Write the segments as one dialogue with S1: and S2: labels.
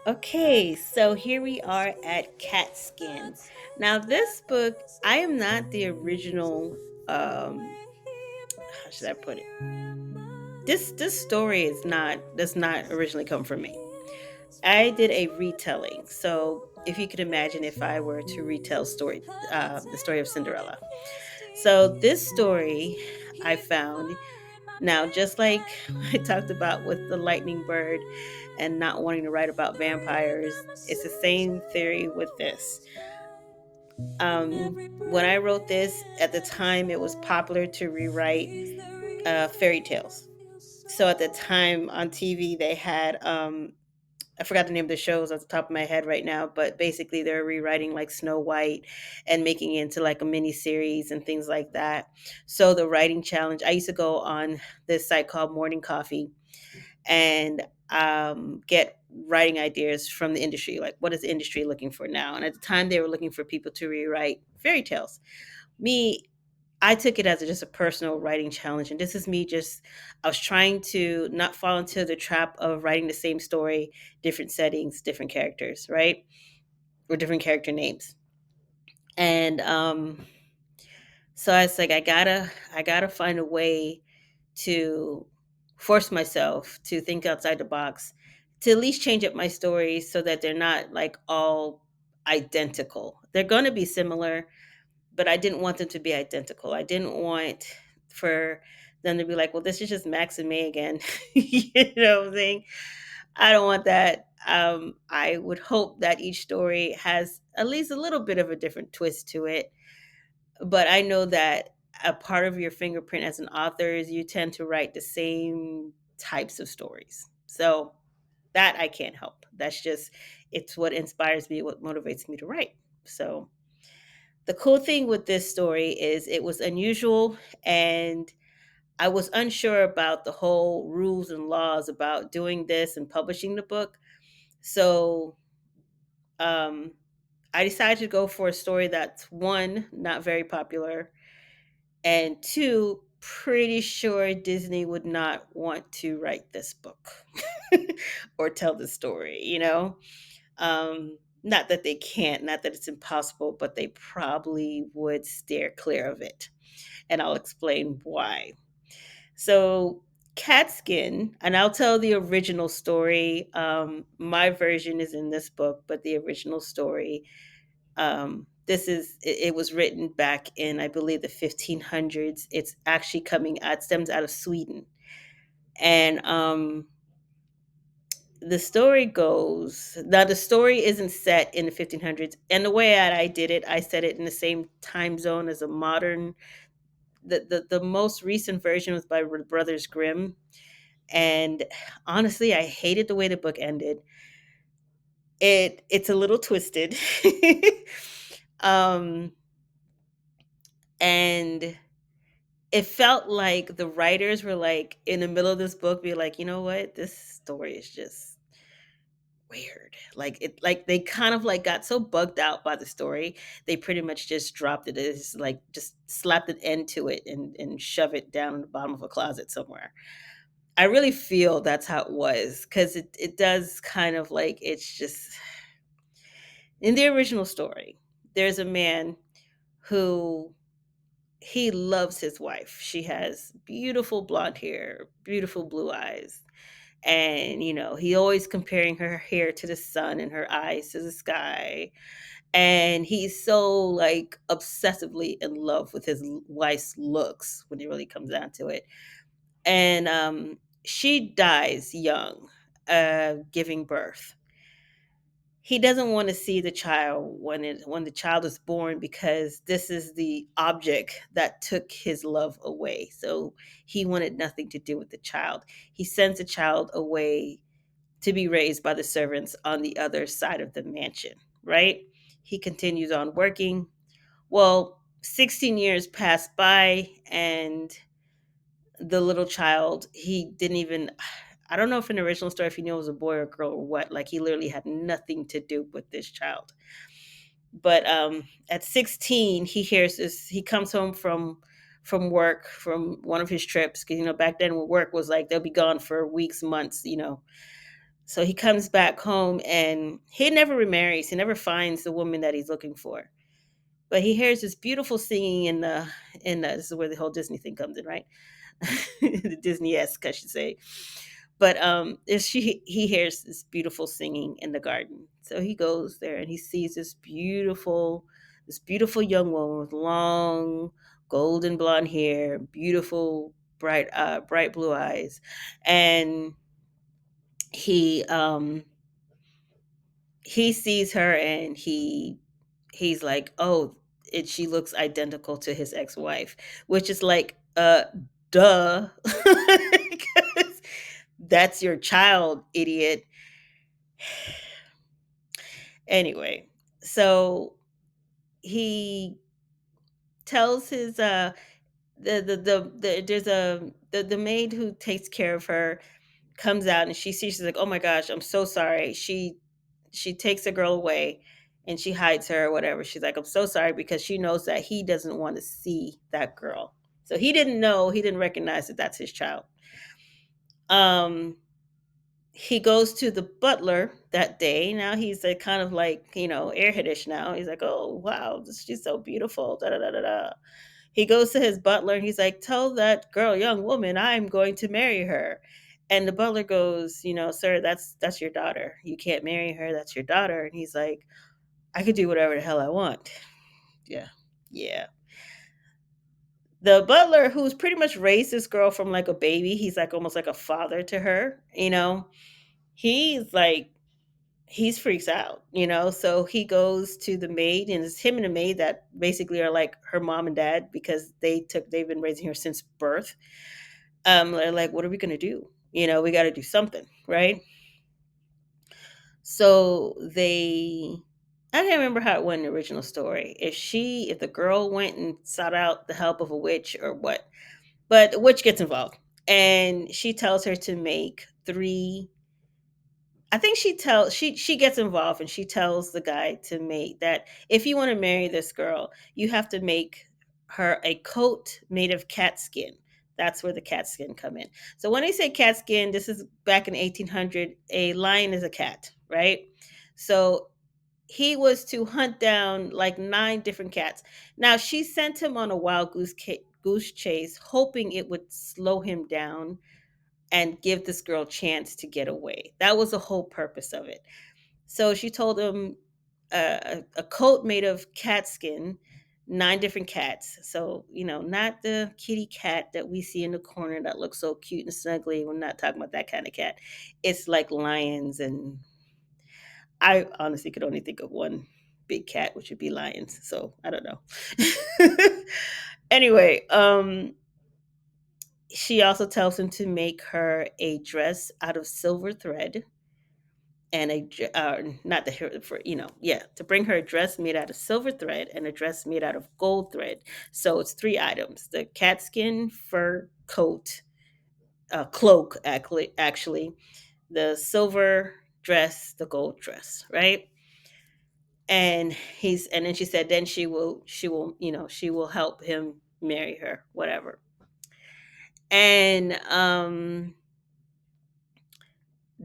S1: Okay, so here we are at Catskin. Now, this book, I am not the original. How should I put it? This story is not does not originally come from me. I did a retelling. So, if you could imagine, if I were to retell the story of Cinderella. So, this story I found now, just like I talked about with the lightning bird and not wanting to write about vampires, it's the same theory with this. When I wrote this, at the time, it was popular to rewrite fairy tales. So at the time on TV, they had I forgot the name of the shows off the top of my head right now, but basically they're rewriting like Snow White and making it into like a mini series and things like that. So the writing challenge, I used to go on this site called Morning Coffee and get writing ideas from the industry. Like, what is the industry looking for now? And at the time, they were looking for people to rewrite fairy tales. Me, I took it as just a personal writing challenge. And this is me just, I was trying to not fall into the trap of writing the same story, different settings, different characters, right? Or different character names. And so I was like, I gotta find a way to force myself to think outside the box, to at least change up my stories so that they're not like all identical. They're going to be similar, but I didn't want them to be identical. I didn't want for them to be like, well, this is just Max and May again. You know what I'm saying? I don't want that. I would hope that each story has at least a little bit of a different twist to it, but I know that a part of your fingerprint as an author is you tend to write the same types of stories. So that I can't help. That's just it's what inspires me, what motivates me to write. So the cool thing with this story is it was unusual, and I was unsure about the whole rules and laws about doing this and publishing the book. So um I decided to go for a story that's one, not very popular, and two, pretty sure Disney would not want to write this book or tell the story, you know? Not that they can't, not that it's impossible, but they probably would steer clear of it. And I'll explain why. So, Catskin, and I'll tell the original story. My version is in this book, but the original story, it was written back in, I believe, the 1500s. It's actually coming out, stems out of Sweden. And the story goes, now the story isn't set in the 1500s. And the way that I did it, I set it in the same time zone as a modern, the most recent version was by Brothers Grimm. And honestly, I hated the way the book ended. It's a little twisted. um and it felt like the writers were like in the middle of this book be like, you know what, this story is just weird. Like they kind of like got so bugged out by the story, they pretty much just dropped it. It's like just slapped an end to it and shove it down in the bottom of a closet somewhere. I really feel that's how it was, because it does kind of like it's just in the original story, there's a man who he loves his wife. She has beautiful blonde hair, beautiful blue eyes. And, he always comparing her hair to the sun and her eyes to the sky. And he's so like obsessively in love with his wife's looks when it really comes down to it. And she dies young, giving birth. He doesn't want to see the child when the child is born, because this is the object that took his love away. So he wanted nothing to do with the child. He sends the child away to be raised by the servants on the other side of the mansion, right? He continues on working. Well, 16 years passed by, and the little child, he didn't even, I don't know if in the original story if he knew it was a boy or girl or what. Like, he literally had nothing to do with this child. But at 16, he hears this. He comes home from work, from one of his trips, because back then work was like they'll be gone for weeks, months. So he comes back home and he never remarries. He never finds the woman that he's looking for. But he hears this beautiful singing in the this is where the whole Disney thing comes in, right? The Disney-esque, I should say. But if she he hears this beautiful singing in the garden. So he goes there and he sees this beautiful young woman with long golden blonde hair, beautiful bright blue eyes. And he um he sees her and he's like, "Oh, she looks identical to his ex-wife," which is like, duh. 'Cause that's your child, idiot. Anyway, so he tells his there's the maid who takes care of her comes out and she sees, she's like, "Oh my gosh, I'm so sorry." She takes the girl away and she hides her or whatever. She's like, "I'm so sorry," because she knows that he doesn't want to see that girl. So he didn't recognize that that's his child. Um he goes to the butler that day. Now he's like kind of like, airheadish now. He's like, "Oh wow, she's so beautiful." Da da da da da. He goes to his butler and he's like, "Tell that girl, young woman, I'm going to marry her." And the butler goes, "Sir, that's your daughter. You can't marry her. That's your daughter." And he's like, "I could do whatever the hell I want." Yeah. Yeah. The butler who's pretty much raised this girl from like a baby, he's like almost like a father to her. He's like he's freaks out. So he goes to the maid and it's him and the maid that basically are like her mom and dad because they've been raising her since birth. They're like, "What are we gonna do? We got to do something, right?" So I can't remember how it went in the original story. If the girl went and sought out the help of a witch or what, but the witch gets involved and she tells her to make three. I think she gets involved and she tells the guy to make that if you want to marry this girl, you have to make her a coat made of cat skin. That's where the cat skin come in. So when they say cat skin, this is back in 1800. A lion is a cat, right? So he was to hunt down like nine different cats. Now she sent him on a goose chase, hoping it would slow him down and give this girl a chance to get away. That was the whole purpose of it. So she told him a coat made of cat skin, nine different cats. So, not the kitty cat that we see in the corner that looks so cute and snuggly. We're not talking about that kind of cat. It's like lions. And I honestly could only think of one big cat, which would be lions. So I don't know. Anyway, she also tells him to make her a dress out of silver thread and not the hair for yeah, to bring her a dress made out of silver thread and a dress made out of gold thread. So it's three items: the catskin fur coat, cloak, actually, the silver dress, the gold dress, right? And then she said, then she will help him marry her, whatever. And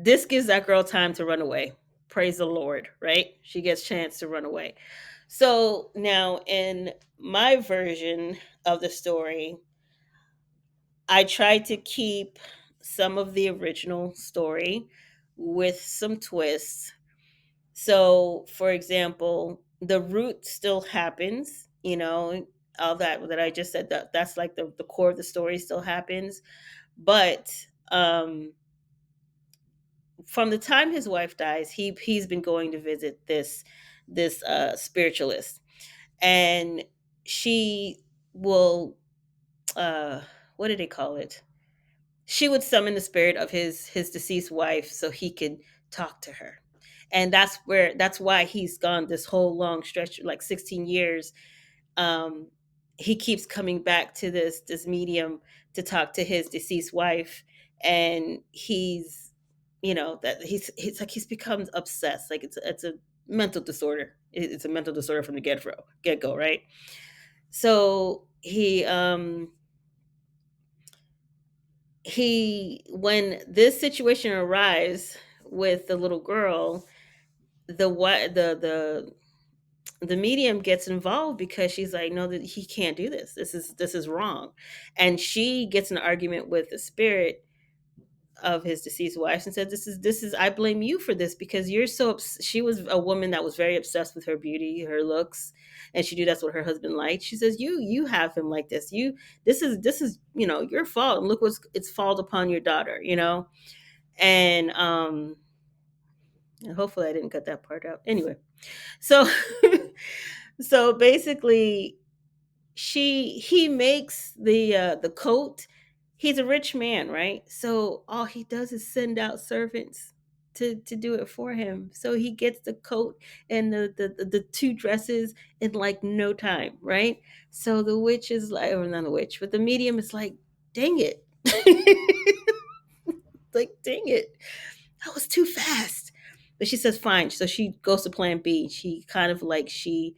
S1: this gives that girl time to run away. Praise the Lord, right? She gets chance to run away. So now in my version of the story, I tried to keep some of the original story with some twists. So, for example, the root still happens, all that I just said, that's like the core of the story still happens, but um from the time his wife dies, he's been going to visit this spiritualist, and she will uh what do they call it? She would summon the spirit of his deceased wife so he could talk to her. And that's why he's gone this whole long stretch, like 16 years. um he keeps coming back to this medium to talk to his deceased wife, and that he's become obsessed, like it's a mental disorder. It's a mental disorder from the get go, right? So he when this situation arrives with the little girl, the what the medium gets involved because she's like, no, that he can't do this. This is wrong. And she gets in an argument with the spirit of his deceased wife and said, this is I blame you for this because you're so she was a woman that was very obsessed with her beauty, her looks, and she knew that's what her husband liked. She says, you have him like this. This is your fault, and look what's it's fault upon your daughter, and hopefully I didn't cut that part out. Anyway, so so basically he makes the coat. He's a rich man, right? So all he does is send out servants to do it for him. So he gets the coat and the two dresses in like no time, right? So the witch is like, or not the witch, but the medium is like, dang it. Like, dang it, that was too fast. But she says fine. So she goes to plan B. She kind of like she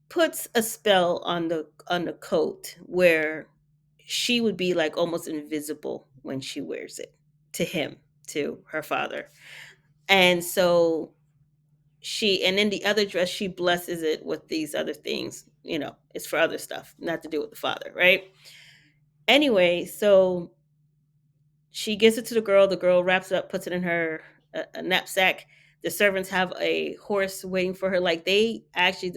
S1: puts a spell on the coat where she would be like almost invisible when she wears it to him, to her father. And so and then the other dress, she blesses it with these other things, it's for other stuff, not to do with the father, right? Anyway, so she gives it to the girl. The girl wraps it up, puts it in her a knapsack. The servants have a horse waiting for her. Like, the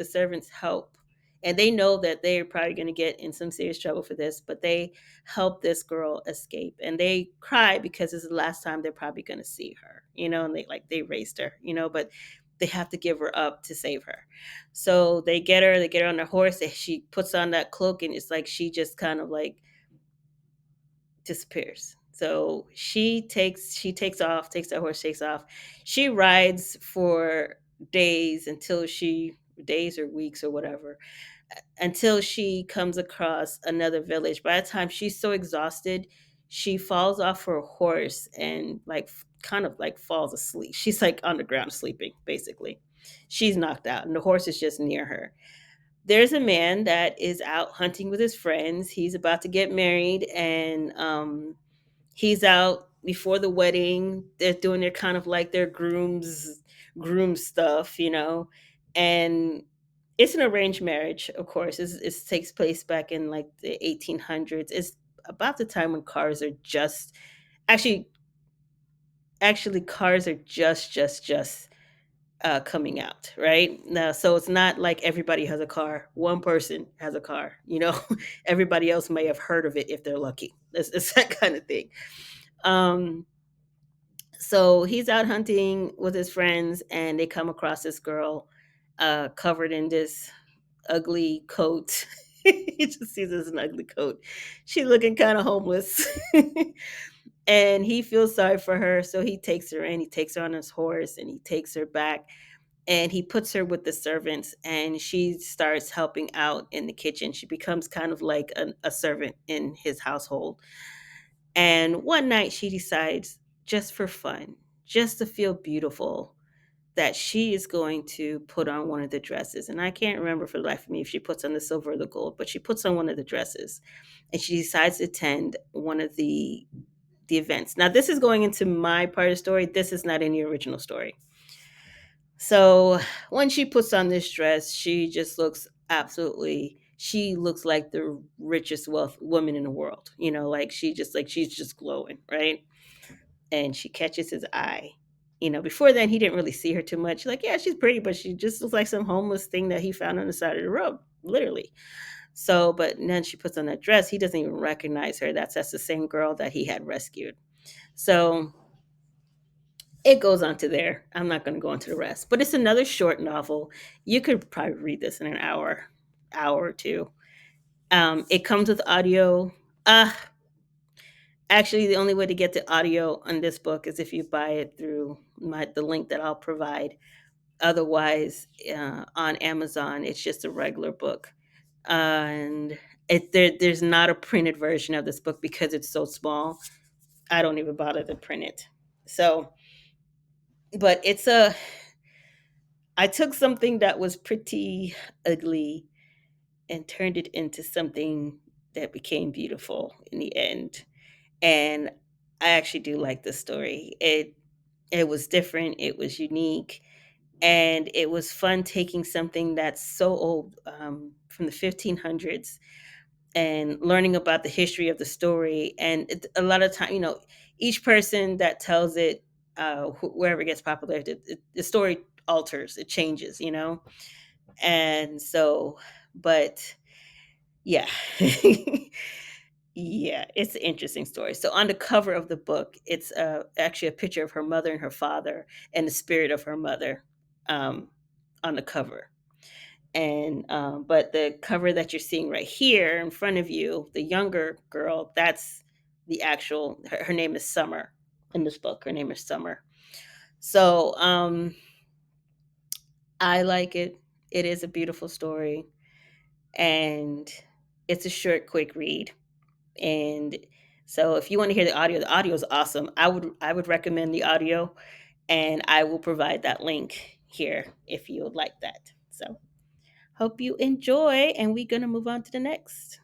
S1: servants help, and they know that they're probably going to get in some serious trouble for this, but they help this girl escape, and they cry because it's the last time they're probably going to see her. And they raised her, but they have to give her up to save her. So they get her on their horse. She puts on that cloak, and it's like she just kind of like disappears. So she takes off, takes that horse, takes off. She rides for days or weeks or whatever, until she comes across another village. By the time she's so exhausted, she falls off her horse and like kind of like falls asleep. She's like on the ground sleeping, basically. She's knocked out and the horse is just near her. There's a man that is out hunting with his friends. He's about to get married, and he's out before the wedding. They're doing their kind of like their groom stuff, and it's an arranged marriage, of course. It takes place back in like the 1800s. It's about the time when cars are just actually cars are just coming out, right? Now, so it's not like everybody has a car. One person has a car, everybody else may have heard of it if they're lucky. It's that kind of thing. Um, so he's out hunting with his friends, and they come across this girl covered in this ugly coat. He just sees this as an ugly coat. She's looking kind of homeless. And he feels sorry for her. So he takes her in, he takes her on his horse, and he takes her back, and he puts her with the servants, and she starts helping out in the kitchen. She becomes kind of like a servant in his household. And one night she decides, just for fun, just to feel beautiful, that she is going to put on one of the dresses. And I can't remember for the life of me if she puts on the silver or the gold, but she puts on one of the dresses, and she decides to attend one of the events. Now, this is going into my part of the story. This is not in the original story. So when she puts on this dress, she looks like the richest wealth woman in the world. Like she's just glowing, right? And she catches his eye. Before then he didn't really see her too much. Like, yeah, she's pretty, but she just looks like some homeless thing that he found on the side of the road, literally. So, but then she puts on that dress. He doesn't even recognize her. That's the same girl that he had rescued. So it goes on to there. I'm not going to go into the rest, but it's another short novel. You could probably read this in an hour or two. It comes with audio. Uh, Actually, the only way to get the audio on this book is if you buy it through the link that I'll provide. Otherwise, on Amazon, it's just a regular book, and there's not a printed version of this book because it's so small. I don't even bother to print it. So, but I took something that was pretty ugly and turned it into something that became beautiful in the end. And I actually do like this story. It was different, it was unique, and it was fun taking something that's so old, from the 1500s, and learning about the history of the story. And a lot of time, each person that tells it, wherever it gets popular, the story alters, it changes, and so, but yeah. Yeah, it's an interesting story. So on the cover of the book, it's actually a picture of her mother and her father, and the spirit of her mother, um, on the cover. And but the cover that you're seeing right here in front of you, the younger girl, that's the actual. Her name is Summer in this book. Her name is Summer. So I like it. It is a beautiful story, and it's a short, quick read. And so if you want to hear the audio is awesome. I would recommend the audio, and I will provide that link here if you would like that. So hope you enjoy, and we're gonna move on to the next.